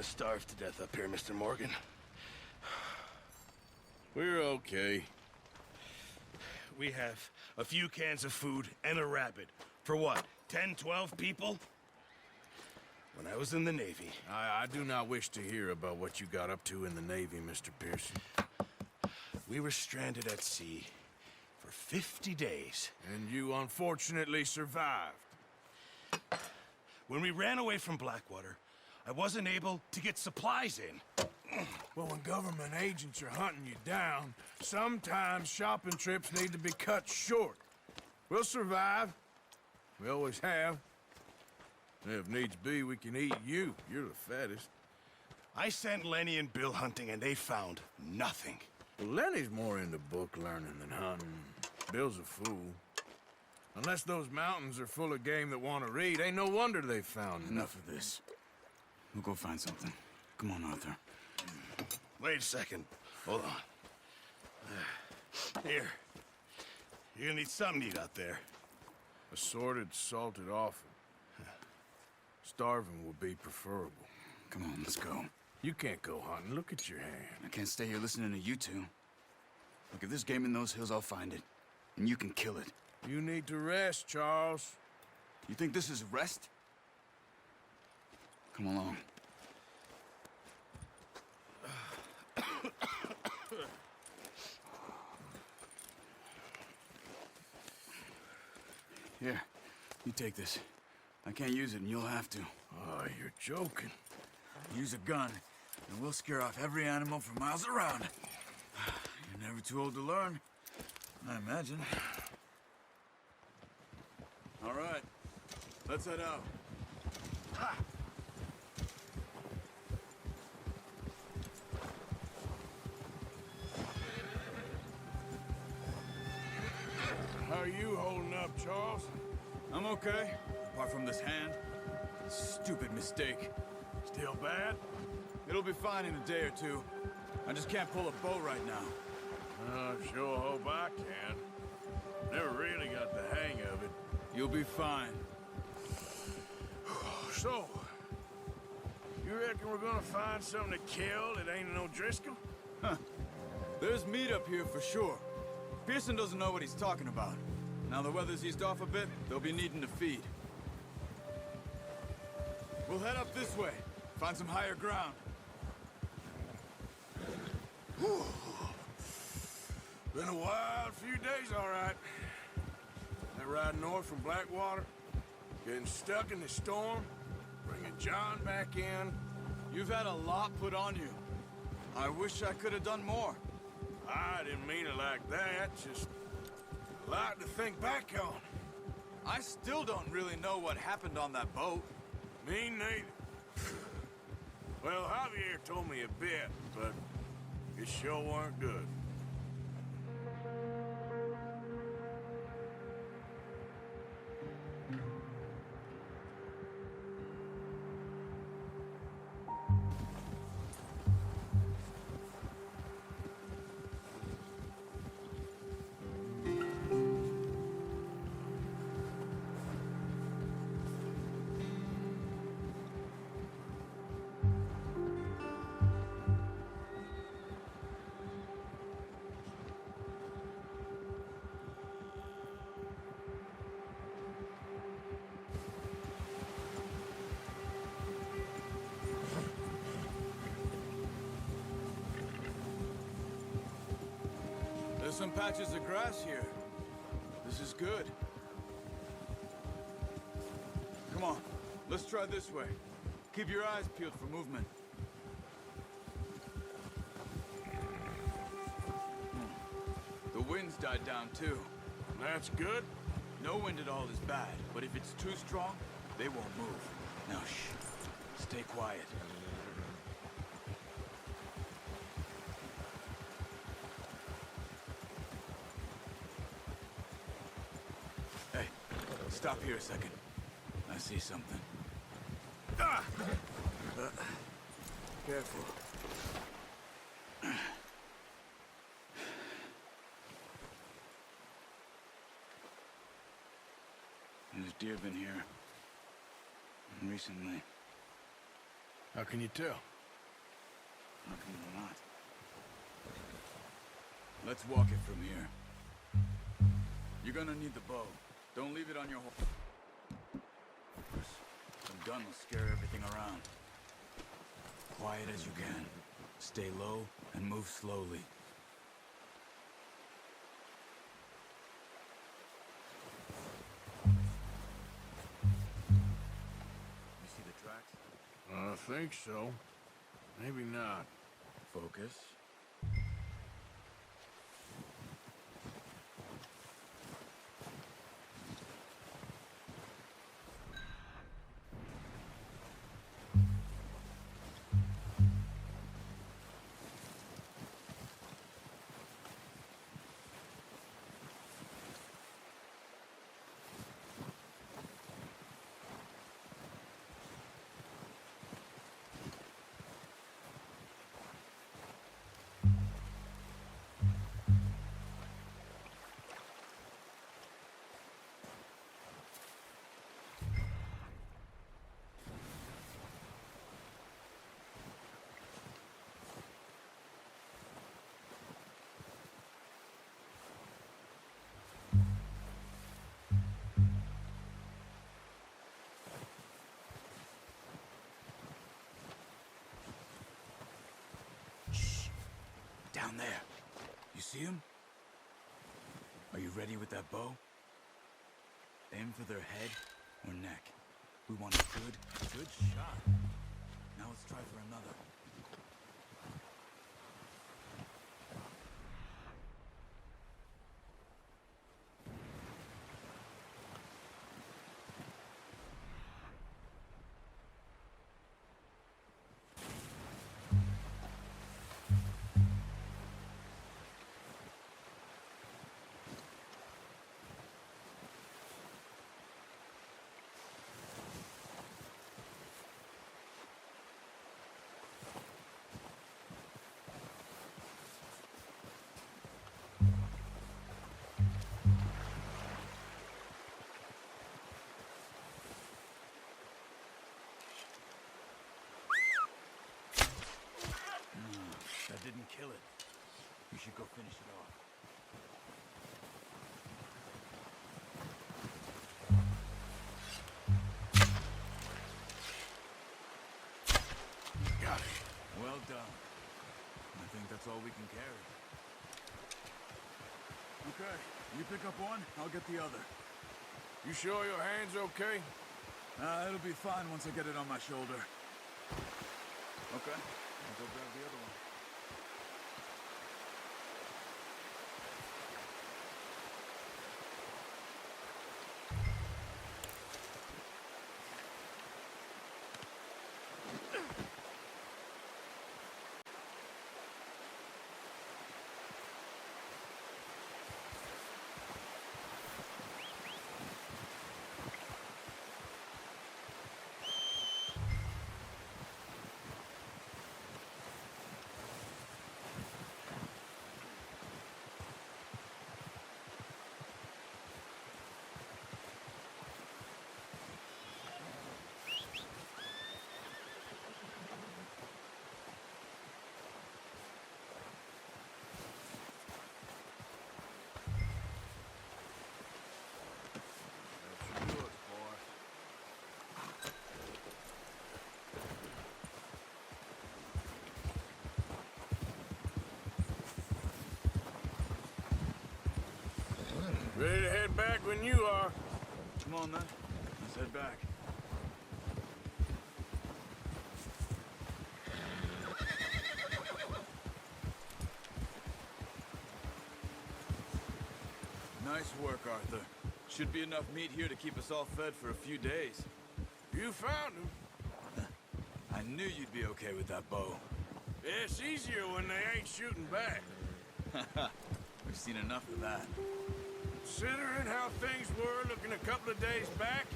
starve to death up here, Mr. Morgan. We're okay. We have a few cans of food and a rabbit. For what, 10, 12 people? When I was in the Navy... I do not wish to hear about what you got up to in the Navy, Mr. Pearson. We were stranded at sea for 50 days. And you unfortunately survived. When we ran away from Blackwater, I wasn't able to get supplies in. Well, when government agents are hunting you down, sometimes shopping trips need to be cut short. We'll survive. We always have. And if needs be, we can eat you. You're the fattest. I sent Lenny and Bill hunting, and they found nothing. Well, Lenny's more into book learning than hunting. Bill's a fool. Unless those mountains are full of game that want to read, ain't no wonder they found Enough of this. We'll go find something. Come on, Arthur. Wait a second. Hold on. Here. You're gonna need something to eat out there. Assorted, salted offal. Starving will be preferable. Come on, let's go. You can't go hunting. Look at your hand. I can't stay here listening to you two. Look, if there's game in those hills, I'll find it. And you can kill it. You need to rest, Charles. You think this is rest? Come along. Here, you take this. I can't use it, and you'll have to. Oh, you're joking. Use a gun, and we'll scare off every animal for miles around. You're never too old to learn, I imagine. All right, let's head out. Ha! How are you holding up, Charles? I'm okay, apart from this hand. Stupid mistake. Still bad? It'll be fine in a day or two. I just can't pull a bow right now. I sure hope I can. Never really got the hang of it. You'll be fine. So, you reckon we're gonna find something to kill that ain't no Driscoll? Huh. There's meat up here for sure. Pearson doesn't know what he's talking about. Now the weather's eased off a bit, they'll be needing to feed. We'll head up this way. Find some higher ground. Whew. Been a wild few days, all right. That ride north from Blackwater, getting stuck in the storm, bringing John back in. You've had a lot put on you. I wish I could have done more. I didn't mean it like that, just a lot to think back on. I still don't really know what happened on that boat. Me neither. Well, Javier told me a bit, but it sure weren't good. There's some patches of grass here. This is good. Come on, let's try this way. Keep your eyes peeled for movement. The wind's died down too. That's good. No wind at all is bad, but if it's too strong, they won't move. Now shh, stay quiet. Hey, stop here a second. I see something. Ah! Careful. There's deer been here. Recently. How can you tell? How come they're not? Let's walk it from here. You're gonna need the bow. Don't leave it on your horse. Some gun will scare everything around. Quiet as you can. Stay low and move slowly. You see the tracks? I think so. Maybe not. Focus. Down there. You see him? Are you ready with that bow? Aim for their head or neck. We want a good shot. Now let's try for another. That didn't kill it. You should go finish it off. Got it. Well done. I think that's all we can carry. Okay, you pick up one, I'll get the other. You sure your hand's okay? It'll be fine once I get it on my shoulder. Okay, I'll go grab the other one. That should do it, boy. Ready to head back when you are. Come on then, let's head back. Nice work, Arthur. Should be enough meat here to keep us all fed for a few days. You found him. I knew you'd be okay with that bow. It's easier when they ain't shooting back. We've seen enough of that. Considering how things were looking a couple of days back,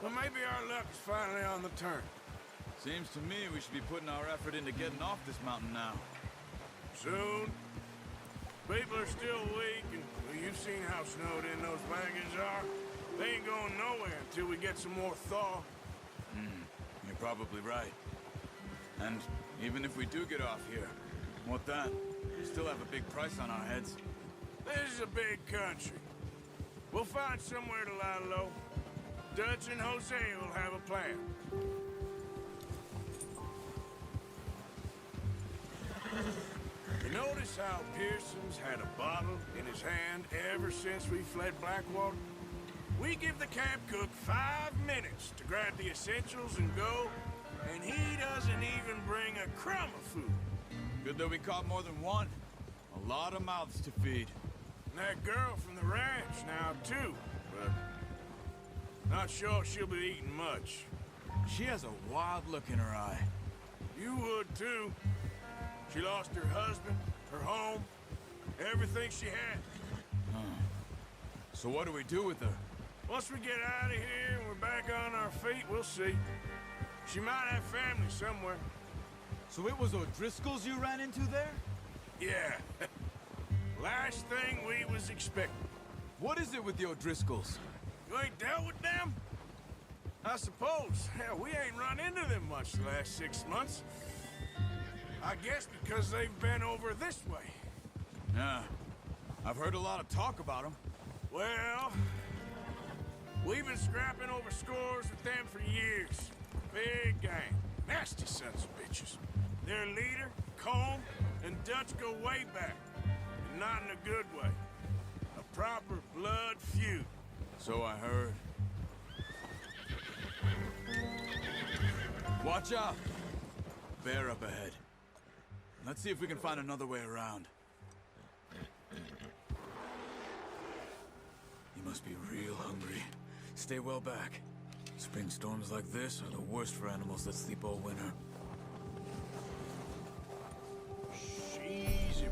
well, maybe our luck is finally on the turn. Seems to me we should be putting our effort into getting off this mountain now. Soon. People are still weak, and well, you've seen how snowed in those wagons are. They ain't going nowhere until we get some more thaw. You're probably right. And even if we do get off here, what then? We still have a big price on our heads. This is a big country. We'll find somewhere to lie low. Dutch and Jose will have a plan. You notice how Pearson's had a bottle in his hand ever since we fled Blackwater? We give the camp cook 5 minutes to grab the essentials and go, and he doesn't even bring a crumb of food. Good that we caught more than one. A lot of mouths to feed. And that girl from the ranch now, too, but not sure she'll be eating much. She has a wild look in her eye. You would, too. She lost her husband, her home, everything she had. So what do we do with her? Once we get out of here and we're back on our feet, we'll see. She might have family somewhere. So it was O'Driscoll's you ran into there? Yeah. Last thing we was expecting. What is it with the O'Driscolls? You ain't dealt with them? I suppose. Hell, we ain't run into them much the last 6 months. I guess because they've been over this way. Yeah. I've heard a lot of talk about them. Well, we've been scrapping over scores with them for years. Big gang. Nasty sons of bitches. Their leader, Combe, and Dutch go way back. And not in a good way. A proper blood feud. So I heard. Watch out! Bear up ahead. Let's see if we can find another way around. You must be real hungry. Stay well back. Spring storms like this are the worst for animals that sleep all winter. Easy, boy.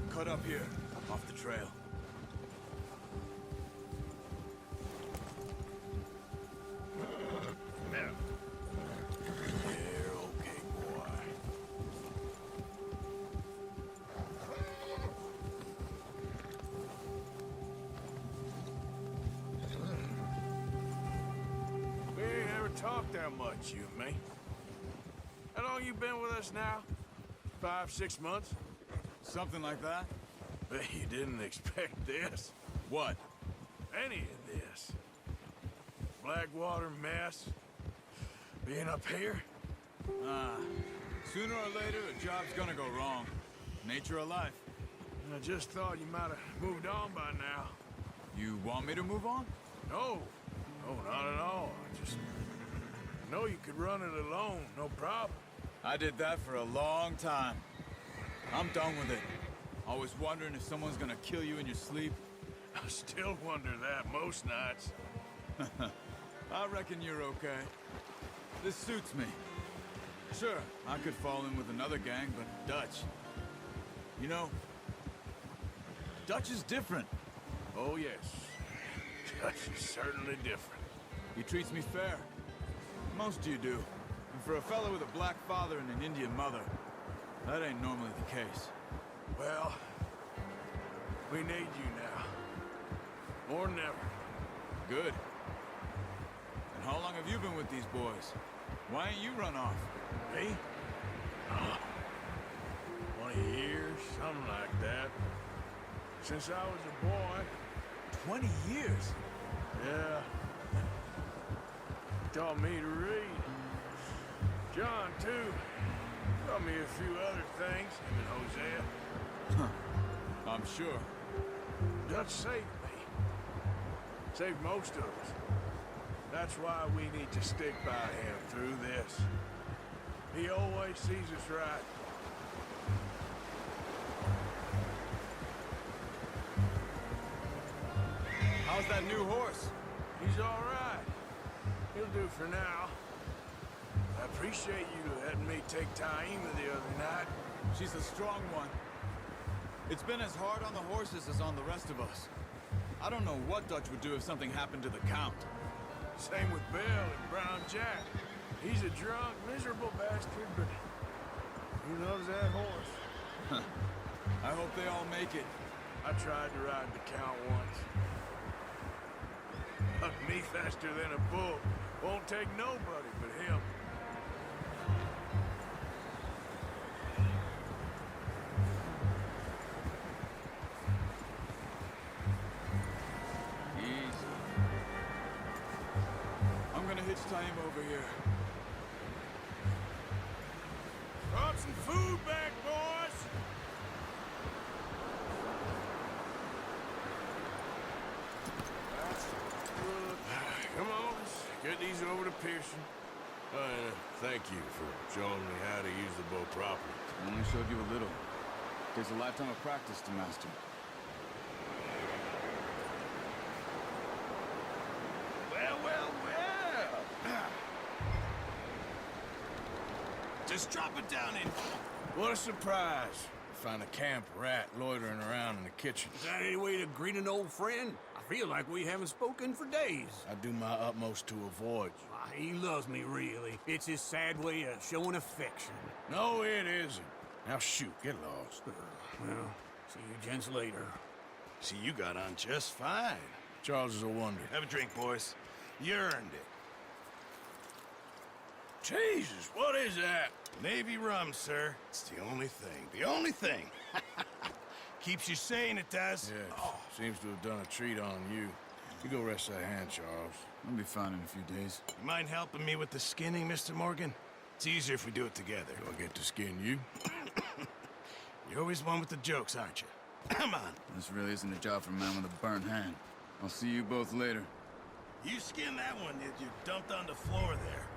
Cut up here, off the trail. You're okay, boy. We ain't ever talked that much, you and me. How long you been with us now? 5, 6 months? Something like that? Bet you didn't expect this. What? Any of this. Blackwater mess. Being up here? Sooner or later, a job's gonna go wrong. Nature of life. I just thought you might have moved on by now. You want me to move on? No. No, not at all. I just know you could run it alone, no problem. I did that for a long time. I'm done with it. Always wondering if someone's gonna kill you in your sleep. I still wonder that most nights. I reckon you're okay. This suits me. Sure, I could fall in with another gang, but Dutch... You know, Dutch is different. Oh, yes. Dutch is certainly different. He treats me fair. Most of you do. And for a fellow with a black father and an Indian mother, that ain't normally the case. Well, we need you now. More than ever. Good. And how long have you been with these boys? Why ain't you run off? Me? Oh, 20 years, something like that. Since I was a boy. 20 years? Yeah. Taught me to read. John, too. Taught me a few other things, him and Hosea. I'm sure. Dutch saved me. Saved most of us. That's why we need to stick by him through this. He always sees us right. How's that new horse? He's all right. He'll do for now. I appreciate you letting me take Taima the other night. She's a strong one. It's been as hard on the horses as on the rest of us. I don't know what Dutch would do if something happened to the Count. Same with Bill and Brown Jack. He's a drunk, miserable bastard, but He loves that horse. I hope they all make it. I tried to ride the count once. Bucked me faster than a bull. Won't take nobody but him. Easy. I'm gonna hitch tie him over here. Brought some food back, boys! That's good. Come on, let's get these over to Pearson. Thank you for showing me how to use the bow properly. I only showed you a little. Takes a lifetime of practice to master. Well, well, well. Just drop it down in. What a surprise. Find a camp rat loitering around in the kitchen. Is that any way to greet an old friend? I feel like we haven't spoken for days. I do my utmost to avoid you. Why, he loves me, really. It's his sad way of showing affection. No, it isn't. Now shoot, get lost. Well, see you gents later. See, you got on just fine. Charles is a wonder. Have a drink, boys. You earned it. Jesus, what is that? Navy rum, sir. It's the only thing. The only thing. Keeps you sane, it does. Yeah, seems to have done a treat on you. You go rest that hand, Charles. I'll be fine in a few days. You mind helping me with the skinning, Mr. Morgan? It's easier if we do it together. Do I get to skin you? You're always one with the jokes, aren't you? Come on. This really isn't a job for a man with a burnt hand. I'll see you both later. You skinned that one that you dumped on the floor there.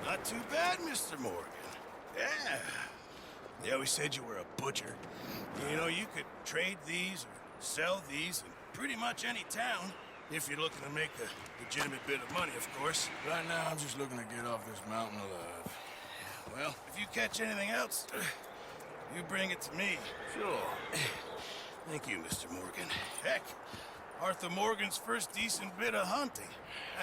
Not too bad, Mr. Morgan. Yeah. They always said you were a butcher. You know, you could trade these or sell these in pretty much any town, if you're looking to make a legitimate bit of money, of course. Right now, I'm just looking to get off this mountain alive. Well, if you catch anything else, you bring it to me. Sure. Thank you, Mr. Morgan. Heck, Arthur Morgan's first decent bit of hunting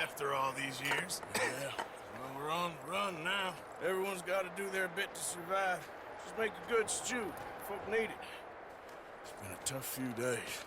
after all these years. Yeah. Well, we're on the run now. Everyone's got to do their bit to survive. Just make a good stew. Folk need it. It's been a tough few days.